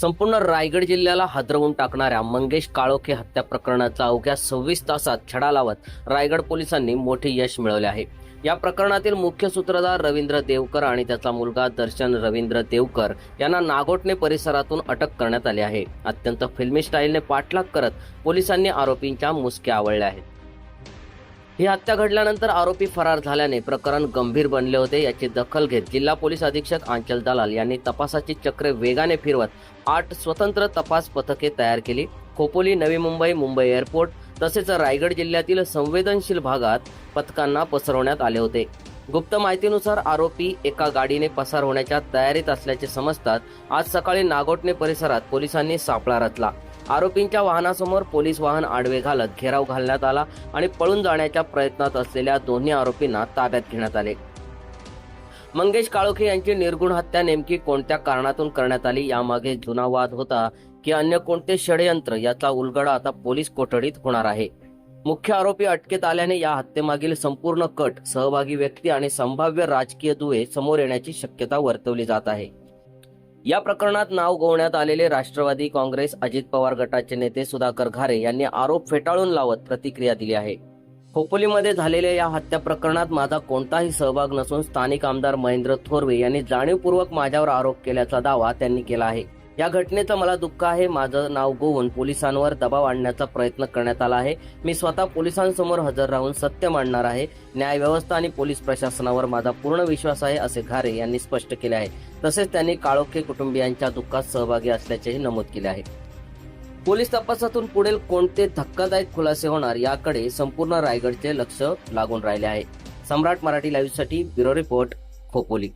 संपूर्ण रायगड जिल्ह्याला हादरवून टाकणाऱ्या मंगेश काळोखे हत्या प्रकरणाचा अवघ्या 26 तासात छडा लावत रायगड पोलिसांनी मोठे यश मिळवले आहे। या प्रकरणातील मुख्य सूत्रधार रवींद्र देवकर आणि त्याचा मुलगा दर्शन रवींद्र देवकर यांना नागोठणे परिसरातून अटक करण्यात आली आहे। अत्यंत फिल्मी स्टाईलने पाठलाग करत पोलिसांनी आरोपींच्या मुसक्या आवळल्या आहेत। ही हत्या घडल्यानंतर आरोपी फरार झाल्याने प्रकरण गंभीर बनले होते। याची दखल घेत जिल्हा पोलीस अधीक्षक आंचल दलाल यांनी तपासाची चक्रे वेगाने फिरवत 8 स्वतंत्र तपास पथके तयार केली। खोपोली, नवी मुंबई, मुंबई एअरपोर्ट तसेच रायगड जिल्ह्यातील संवेदनशील भागात पथकांना पसरवण्यात आले होते। गुप्त माहितीनुसार आरोपी एका गाडीने पसार होण्याच्या तयारीत असल्याचे समजतात आज सकाळी नागोठणे परिसरात पोलिसांनी सापळा रचला। आरोपींच्या वाहनासमोर पोलीस वाहन आडवे घालत घेराव घालण्यात आला आणि पळून जाण्याच्या प्रयत्नात असलेल्या दोन्ही आरोपींना ताब्यात घेण्यात आले। मंगेश काळोखे यांची निर्गुण हत्या नेमकी कोणत्या कारणातून करण्यात आली, यामागे जुना वाद होता की अन्य कोणते षडयंत्र, याचा उलगडा आता पोलीस कोठडीत होणार आहे। मुख्य आरोपी अटकेत आल्याने या हत्येमागील संपूर्ण कट, सहभागी व्यक्ती आणि संभाव्य राजकीय दुवे समोर येण्याची शक्यता वर्तवली जात आहे। या प्रकरणात नाव गोवण्यात आलेले राष्ट्रवादी काँग्रेस अजित पवार गटाचे नेते सुधाकर घारे यांनी आरोप फेटाळून लावत प्रतिक्रिया दिली आहे। खोपोलीमध्ये झालेल्या या हत्या प्रकरणात माझा कोणताही सहभाग नसून स्थानिक आमदार महेंद्र थोरवे यांनी जाणीवपूर्वक माझ्यावर आरोप केल्याचा दावा त्यांनी केला आहे। या घटनेचं मला दुःख आहे। माझं नाव गोवून पोलिसांवर दबाव आणण्याचा प्रयत्न करण्यात आला आहे। मी स्वतः पोलिसांसमोर हजर राहून सत्य मांडणार आहे। न्याय व्यवस्था आणि पोलीस प्रशासनावर माझा पूर्ण विश्वास आहे, असे घारे यांनी स्पष्ट केले आहे। तसेच त्यांनी काळोखे कुटुंबियांच्या दुःखात सहभागी असल्याचेही नमूद केले आहे। पोलीस तपासातून पुढील कोणते धक्कादायक खुलासे होणार याकडे संपूर्ण रायगडचे लक्ष लागून राहिले आहे। सम्राट मराठी लाईव्हसाठी ब्युरो रिपोर्ट, खोपोली।